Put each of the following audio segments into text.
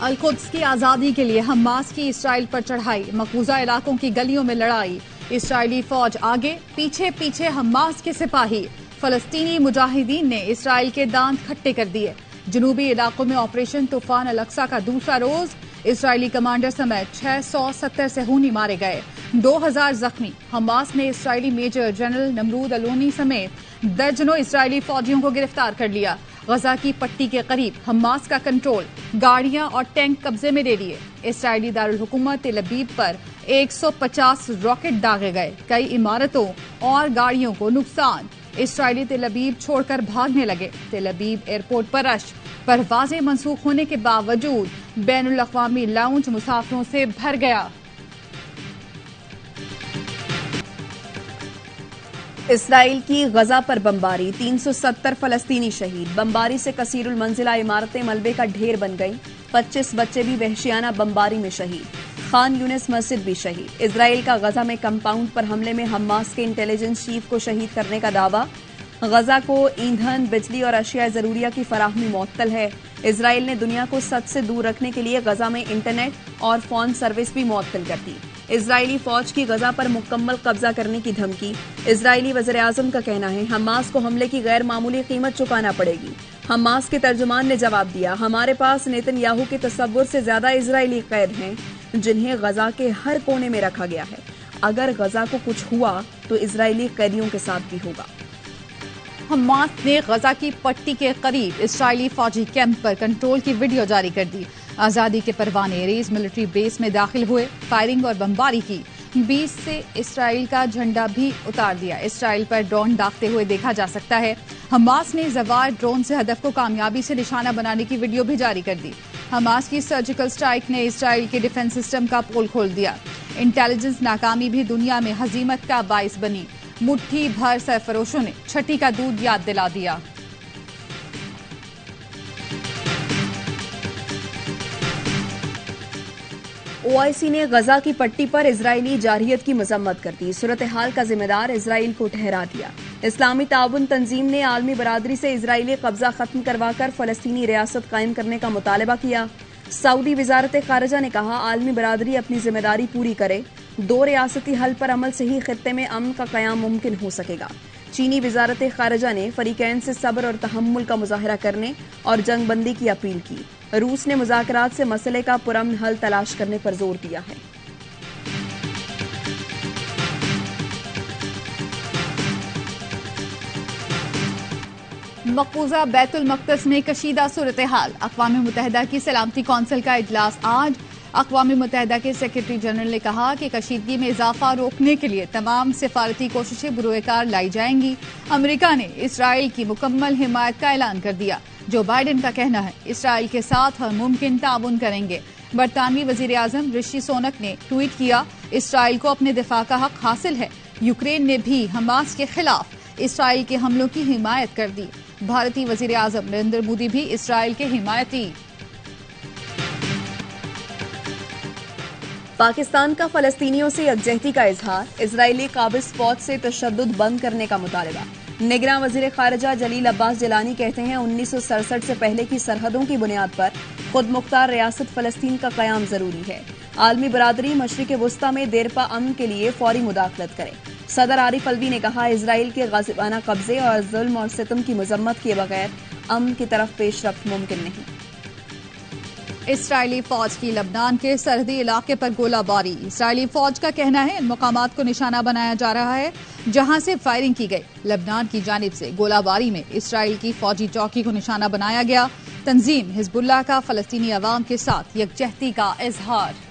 القدس کی آزادی کے لیے حماس کی اسرائیل پر چڑھائی، مقبوضہ علاقوں کی گلیوں میں لڑائی، اسرائیلی فوج آگے، پیچھے پیچھے حماس کے سپاہی، فلسطینی مجاہدین نے اسرائیل کے دانت کھٹے کر دیے۔ جنوبی علاقوں میں آپریشن طوفان الاقصی کا دوسرا روز، اسرائیلی کمانڈر سمیت 670 صہیونی مارے گئے، 2000 زخمی۔ حماس نے اسرائیلی میجر جنرل نمرود الونی سمیت درجنوں اسرائیلی فوجیوں کو گرفتار کر لیا۔ غزہ کی پٹی کے قریب حماس کا کنٹرول، گاڑیاں اور ٹینک قبضے میں لے لیے۔ اسرائیلی دارالحکومت تل ابیب پر 150 راکٹ داغے گئے، کئی عمارتوں اور گاڑیوں کو نقصان۔ اسرائیلی تل ابیب چھوڑ کر بھاگنے لگے۔ تل ابیب ایئرپورٹ پر رش، پروازیں منسوخ ہونے کے باوجود بین الاقوامی لاؤنج مسافروں سے بھر گیا۔ اسرائیل کی غزہ پر بمباری، 370 فلسطینی شہید۔ بمباری سے کثیر المنزلہ عمارتیں ملبے کا ڈھیر بن گئیں، 25 بچے بھی وحشیانہ بمباری میں شہید۔ خان یونس مسجد بھی شہید۔ اسرائیل کا غزہ میں کمپاؤنڈ پر حملے میں حماس کے انٹیلیجنس چیف کو شہید کرنے کا دعویٰ۔ غزہ کو ایندھن، بجلی اور اشیاء ضروریہ کی فراہمی معطل ہے۔ اسرائیل نے دنیا کو سچ سے دور رکھنے کے لیے غزہ میں انٹرنیٹ اور فون سروس بھی معطل کر دی۔ اسرائیلی فوج کی غزہ پر مکمل قبضہ کرنے کی دھمکی۔ اسرائیلی وزیر اعظم کا کہنا ہے حماس کو حملے کی غیر معمولی قیمت چکانا پڑے گی۔ حماس کے ترجمان نے جواب دیا، ہمارے پاس نیتن یاہو کے تصور سے زیادہ اسرائیلی قید ہیں جنہیں غزہ کے ہر کونے میں رکھا گیا ہے۔ اگر غزہ کو کچھ ہوا تو اسرائیلی قیدیوں کے ساتھ بھی ہوگا۔ حماس نے غزہ کی پٹی کے قریب اسرائیلی فوجی کیمپ پر کنٹرول کی ویڈیو جاری کر دی۔ آزادی کے پروانے ریز ملٹری بیس میں داخل ہوئے، فائرنگ اور بمباری کی۔ 20 سے اسرائیل کا جھنڈا بھی اتار دیا۔ اسرائیل پر ڈرون داغتے ہوئے دیکھا جا سکتا ہے۔ حماس نے زوار ڈرون سے ہدف کو کامیابی سے نشانہ بنانے کی ویڈیو بھی جاری کر دی۔ حماس کی سرجیکل سٹرائیک نے اسرائیل کے ڈیفنس سسٹم کا پول کھول دیا۔ انٹیلیجنس ناکامی بھی دنیا میں ہزیمت کا باعث بنی۔ مٹھی بھر سرفروشوں نے چھٹی کا دودھ یاد دلا دیا۔ OIC نے غزہ کی پٹی پر اسرائیلی جارحیت کی مذمت کر دی، صورتحال کا ذمہ دار اسرائیل کو ٹھہرا دیا۔ اسلامی تعاون تنظیم نے عالمی برادری سے اسرائیلی قبضہ ختم کروا کر فلسطینی ریاست قائم کرنے کا مطالبہ کیا۔ سعودی وزارت خارجہ نے کہا عالمی برادری اپنی ذمہ داری پوری کرے، 2 ریاستی حل پر عمل سے ہی خطے میں امن کا قیام ممکن ہو سکے گا۔ چینی وزارت خارجہ نے فریقین سے صبر اور تحمل کا مظاہرہ کرنے اور جنگ بندی کی اپیل کی۔ روس نے مذاکرات سے مسئلے کا پرامن حل تلاش کرنے پر زور دیا ہے۔ مقبوضہ بیت المقدس میں کشیدہ صورتحال، اقوام متحدہ کی سلامتی کونسل کا اجلاس آج۔ اقوام متحدہ کے سیکرٹری جنرل نے کہا کہ کشیدگی میں اضافہ روکنے کے لیے تمام سفارتی کوششیں بروئے کار لائی جائیں گی۔ امریکہ نے اسرائیل کی مکمل حمایت کا اعلان کر دیا۔ جو بائیڈن کا کہنا ہے اسرائیل کے ساتھ ہر ممکن تعاون کریں گے۔ برطانوی وزیر اعظم رشی سونک نے ٹویٹ کیا، اسرائیل کو اپنے دفاع کا حق حاصل ہے۔ یوکرین نے بھی حماس کے خلاف اسرائیل کے حملوں کی حمایت کر دی۔ بھارتی وزیر اعظم نریندر مودی بھی اسرائیل کے حمایتی۔ پاکستان کا فلسطینیوں سے یکجہتی کا اظہار، اسرائیلی قابض فوج سے تشدد بند کرنے کا مطالبہ۔ نگراں وزیر خارجہ جلیل عباس جیلانی کہتے ہیں 1967 سے پہلے کی سرحدوں کی بنیاد پر خود مختار ریاست فلسطین کا قیام ضروری ہے۔ عالمی برادری مشرق وسطی میں دیرپا امن کے لیے فوری مداخلت کرے۔ صدر عارف الوی نے کہا اسرائیل کے غاصبانہ قبضے اور ظلم اور ستم کی مذمت کیے بغیر امن کی طرف پیش رفت ممکن نہیں۔ اسرائیلی فوج کی لبنان کے سرحدی علاقے پر گولہ باری، اسرائیلی فوج کا کہنا ہے ان مقامات کو نشانہ بنایا جا رہا ہے جہاں سے فائرنگ کی گئی۔ لبنان کی جانب سے گولہ باری میں اسرائیل کی فوجی چوکی کو نشانہ بنایا گیا۔ تنظیم حزب اللہ کا فلسطینی عوام کے ساتھ یکجہتی کا اظہار۔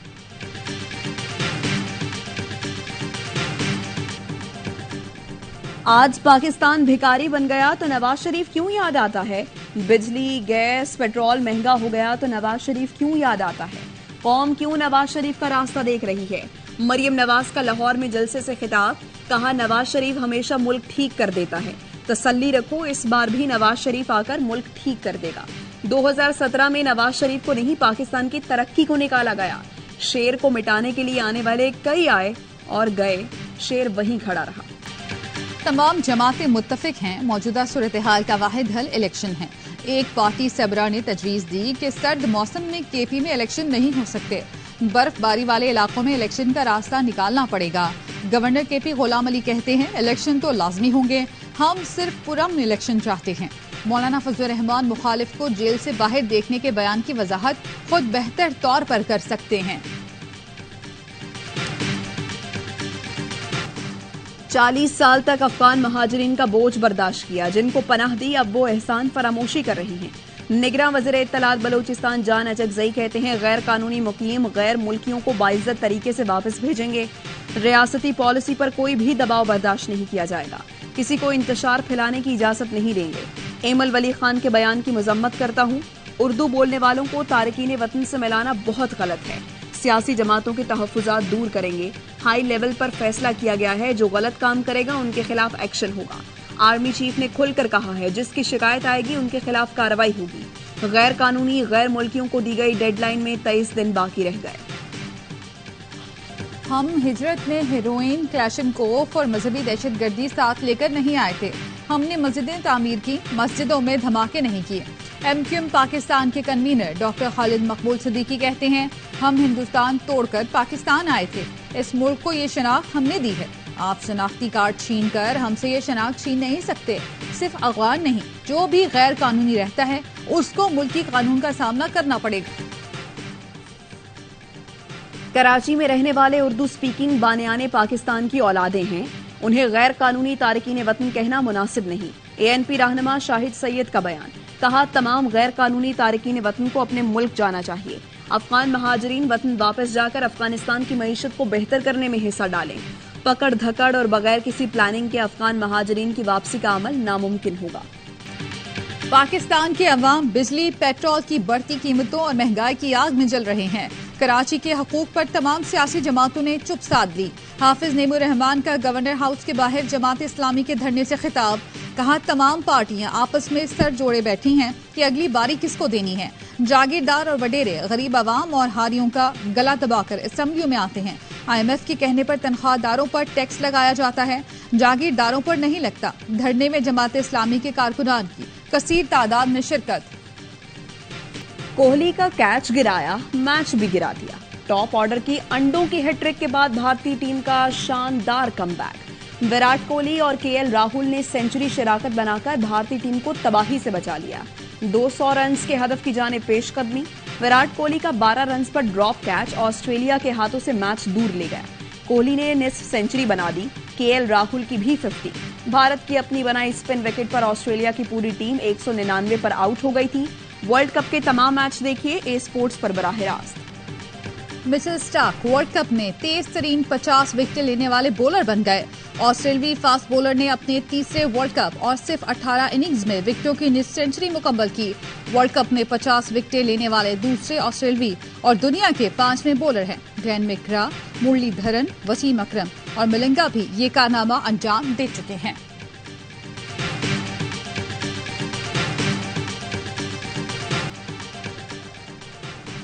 آج پاکستان بھکاری بن گیا تو نواز شریف کیوں یاد آتا ہے؟ بجلی، گیس، پیٹرول مہنگا ہو گیا تو نواز شریف کیوں یاد آتا ہے؟ قوم کیوں نواز شریف کا راستہ دیکھ رہی ہے؟ مریم نواز کا لاہور میں جلسے سے خطاب، کہا نواز شریف ہمیشہ ملک ٹھیک کر دیتا ہے، تسلی رکھو اس بار بھی نواز شریف آ کر ملک ٹھیک کر دے گا۔ 2017 میں نواز شریف کو نہیں پاکستان کی ترقی کو نکالا گیا، شیر کو مٹانے کے لیے آنے والے کئی آئے اور گئے، شیر وہیں کھڑا رہا۔ تمام جماعتیں متفق ہیں موجودہ صورتحال کا واحد حل الیکشن ہے۔ ایک پارٹی سربراہ نے تجویز دی کہ سرد موسم میں کے پی میں الیکشن نہیں ہو سکتے، برف باری والے علاقوں میں الیکشن کا راستہ نکالنا پڑے گا۔ گورنر کے پی غلام علی کہتے ہیں الیکشن تو لازمی ہوں گے، ہم صرف پرامن الیکشن چاہتے ہیں۔ مولانا فضل الرحمان مخالف کو جیل سے باہر دیکھنے کے بیان کی وضاحت خود بہتر طور پر کر سکتے ہیں۔ 40 سال تک افغان مہاجرین کا بوجھ برداشت کیا، جن کو پناہ دی اب وہ احسان فراموشی کر رہی ہیں۔ نگراں وزیر اطلاعات بلوچستان جان اچکزئی کہتے ہیں غیر قانونی مقیم غیر ملکیوں کو باعزت طریقے سے واپس بھیجیں گے۔ ریاستی پالیسی پر کوئی بھی دباؤ برداشت نہیں کیا جائے گا، کسی کو انتشار پھیلانے کی اجازت نہیں دیں گے۔ ایمل ولی خان کے بیان کی مذمت کرتا ہوں، اردو بولنے والوں کو تارکین وطن سے ملانا بہت غلط ہے۔ سیاسی جماعتوں کے تحفظات دور کریں گے۔ ہائی لیول پر فیصلہ کیا گیا ہے، جو غلط کام کرے گا ان کے خلاف ایکشن ہوگا۔ آرمی چیف نے کھل کر کہا ہے جس کی شکایت آئے گی ان کے خلاف کارروائی ہوگی۔ غیر قانونی غیر ملکیوں کو دی گئی ڈیڈ لائن میں 23 دن باقی رہ گئے۔ ہم ہجرت میں ہیروئن، کلاشنکوف اور مذہبی دہشت گردی ساتھ لے کر نہیں آئے تھے۔ ہم نے مسجدیں تعمیر کی، مسجدوں میں دھماکے نہیں کیے۔ ایم کیو ایم پاکستان کے کنوینر ڈاکٹر خالد مقبول صدیقی کہتے ہیں ہم ہندوستان توڑ کر پاکستان آئے تھے، اس ملک کو یہ شناخت ہم نے دی ہے۔ آپ شناختی کارڈ چھین کر ہم سے یہ شناخت چھین نہیں سکتے۔ صرف افغان نہیں، جو بھی غیر قانونی رہتا ہے اس کو ملکی قانون کا سامنا کرنا پڑے گا۔ کراچی میں رہنے والے اردو سپیکنگ بانیان پاکستان کی اولادیں ہیں، انہیں غیر قانونی تارکین وطن کہنا مناسب نہیں۔ اے این پی رہنما شاہد سید کا بیان، کہا تمام غیر قانونی تارکین وطن کو اپنے ملک جانا چاہیے۔ افغان مہاجرین وطن واپس جا کر افغانستان کی معیشت کو بہتر کرنے میں حصہ ڈالیں۔ پکڑ دھکڑ اور بغیر کسی پلاننگ کے افغان مہاجرین کی واپسی کا عمل ناممکن ہوگا۔ پاکستان کے عوام بجلی، پیٹرول کی بڑھتی قیمتوں اور مہنگائی کی آگ میں جل رہے ہیں۔ کراچی کے حقوق پر تمام سیاسی جماعتوں نے چپ سادھ لی۔ حافظ نعیم الرحمان کا گورنر ہاؤس کے باہر جماعت اسلامی کے دھرنے سے خطاب، کہا تمام پارٹیاں آپس میں سر جوڑے بیٹھی ہیں کہ اگلی باری کس کو دینی ہے۔ جاگیردار اور وڈیرے غریب عوام اور ہاریوں کا گلا دبا کر اسمبلیوں میں آتے ہیں۔ آئی ایم ایف کے کہنے پر تنخواہ داروں پر ٹیکس لگایا جاتا ہے، جاگیرداروں پر نہیں لگتا۔ دھرنے میں جماعت اسلامی کے کارکنان کی کثیر تعداد میں شرکت۔ کوہلی کا کیچ گرایا، میچ بھی گرا دیا۔ ٹاپ آرڈر کی انڈوں کی ہیٹ ٹرک کے بعد بھارتی ٹیم کا شاندار کم بیک۔ وراٹ کوہلی اور کے ایل راہل نے سینچری شراکت بنا کر بھارتی ٹیم کو تباہی سے بچا لیا۔ 200 رنز کے ہدف کی جانب پیش قدمی۔ وراٹ کوہلی کا 12 رنز پر ڈراپ کیچ آسٹریلیا کے ہاتھوں سے میچ دور لے گیا۔ کوہلی نے نصف سینچری بنا دی، کے ایل راہل کی بھی 50۔ بھارت کی اپنی بنائی اسپن وکٹ پر آسٹریلیا کی پوری ٹیم 199 پر آؤٹ ہو گئی تھی۔ ورلڈ کپ کے تمام میچ دیکھیے اے اسپورٹس پر براہ راست۔ مچل سٹارک ورلڈ کپ میں تیز ترین 50 وکٹیں لینے والے بولر بن گئے۔ آسٹریلوی فاسٹ بولر نے اپنے تیسرے ورلڈ کپ اور صرف 18 اننگز میں وکٹوں کی نصف سینچری مکمل کی۔ ورلڈ کپ میں 50 وکٹیں لینے والے دوسرے آسٹریلوی اور دنیا کے 5ویں بولر ہیں۔ گلین میکگرا، مرلی دھرن، وسیم اکرم اور ملنگا بھی یہ کارنامہ انجام دے چکے ہیں۔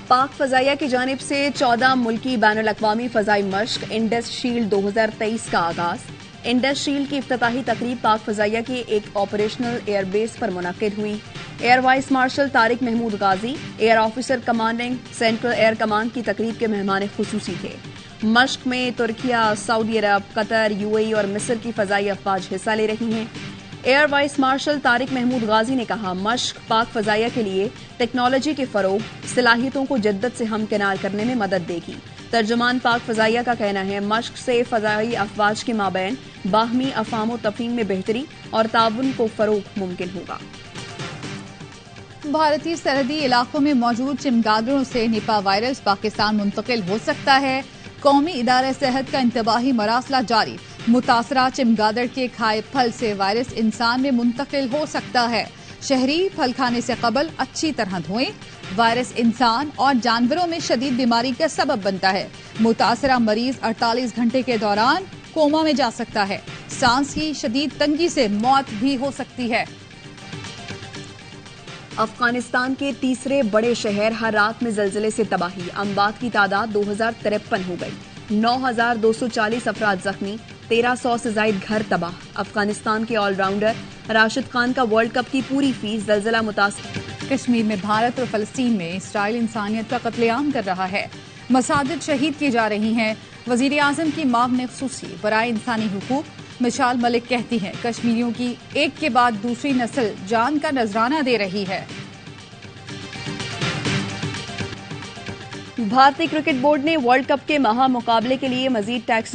پاک فضائیہ کی جانب سے 14 ملکی بین الاقوامی فضائی مشق انڈس شیلڈ 2023 کا آغاز۔ انڈس شیلڈ کی افتتاحی تقریب پاک فضائیہ کے ایک آپریشنل ایئر بیس پر منعقد ہوئی۔ Air vice marshal Tariq Mahmood Ghazi, air officer commanding central air command کی تقریب کے مہمان خصوصی تھے۔ مشق میں ترکیہ، سعودی عرب، قطر، یو اے ای اور مصر کی فضائی افواج حصہ لے رہی ہیں۔ Air vice marshal Tariq Mahmood Ghazi نے کہا مشق پاک فضائیہ کے لیے ٹیکنالوجی کے فروغ، صلاحیتوں کو جدت سے ہمکنار کرنے میں مدد دے گی۔ ترجمان پاک فضائیہ کا کہنا ہے مشق سے فضائی افواج کے مابین باہمی افہام و تفہیم میں بہتری اور تعاون کو فروغ ممکن ہوگا۔ بھارتی سرحدی علاقوں میں موجود چمگادڑوں سے نپا وائرس پاکستان منتقل ہو سکتا ہے۔ قومی ادارہ صحت کا انتباہی مراسلہ جاری۔ متاثرہ چمگادڑ کے کھائے پھل سے وائرس انسان میں منتقل ہو سکتا ہے۔ شہری پھل کھانے سے قبل اچھی طرح دھوئیں۔ وائرس انسان اور جانوروں میں شدید بیماری کا سبب بنتا ہے۔ متاثرہ مریض 48 گھنٹے کے دوران کوما میں جا سکتا ہے۔ سانس کی شدید تنگی سے موت بھی ہو سکتی ہے۔ افغانستان کے تیسرے بڑے شہر ہرات میں زلزلے سے تباہی، اموات کی تعداد 2053 ہو گئی۔ 9240 افراد زخمی، 1300 سے زائد گھر تباہ۔ افغانستان کے آل راؤنڈر راشد خان کا ورلڈ کپ کی پوری فیس زلزلہ متاثر۔ کشمیر میں بھارت اور فلسطین میں اسرائیل انسانیت کا قتل عام کر رہا ہے، مساجد شہید کی جا رہی ہیں۔ وزیر اعظم کی معاون خصوصی برائے انسانی حقوق مشال ملک کہتی ہیں کشمیریوں کی ایک کے بعد دوسری نسل جان کا نذرانہ دے رہی ہے۔ بھارتی کرکٹ بورڈ نے ورلڈ کپ کے مہا مقابلے کے لیے مزید ٹیکس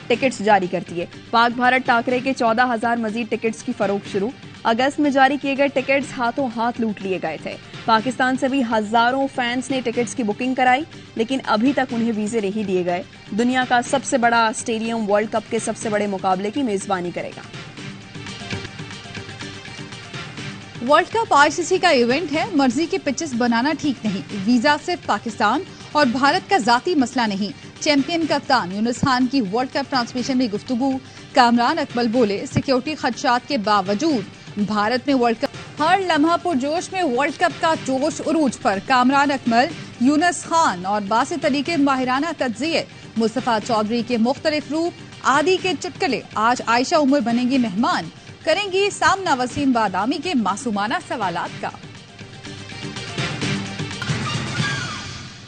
ٹکٹس جاری کر دیے۔ پاک بھارت ٹاکرے کے 14,000 مزید ٹکٹس کی فروخت شروع۔ اگست میں جاری کیے گئے ٹکٹس ہاتھوں ہاتھ لوٹ لیے گئے تھے۔ پاکستان سے بھی ہزاروں فینس نے ٹکٹس کی بکنگ کرائی، لیکن ابھی تک انہیں ویزے نہیں دیے گئے۔ دنیا کا سب سے بڑا اسٹیڈیم ورلڈ کپ کے سب سے بڑے مقابلے کی میزبانی کرے گا۔ ورلڈ کپ ICC کا ایونٹ ہے، مرضی کے پچز بنانا ٹھیک نہیں۔ ویزا صرف پاکستان اور بھارت کا ذاتی مسئلہ نہیں۔ چیمپئن کپتان یونس خان کی ورلڈ کپ ٹرانسمیشن میں گفتگو۔ کامران اکمل بولے سیکیورٹی خدشات کے باوجود بھارت میں ورلڈ کپ ہر لمحہ پرجوش میں ورلڈ کپ کا جوش عروج پر۔ کامران اکمل، یونس خان اور باسط علی کے ماہرانہ تجزیے، مصطفیٰ چودھری کے مختلف روپ، عادی کے چٹکلے۔ آج عائشہ عمر بنیں گی مہمان، کریں گی سامنا وسیم بادامی کے معصومانہ سوالات کا۔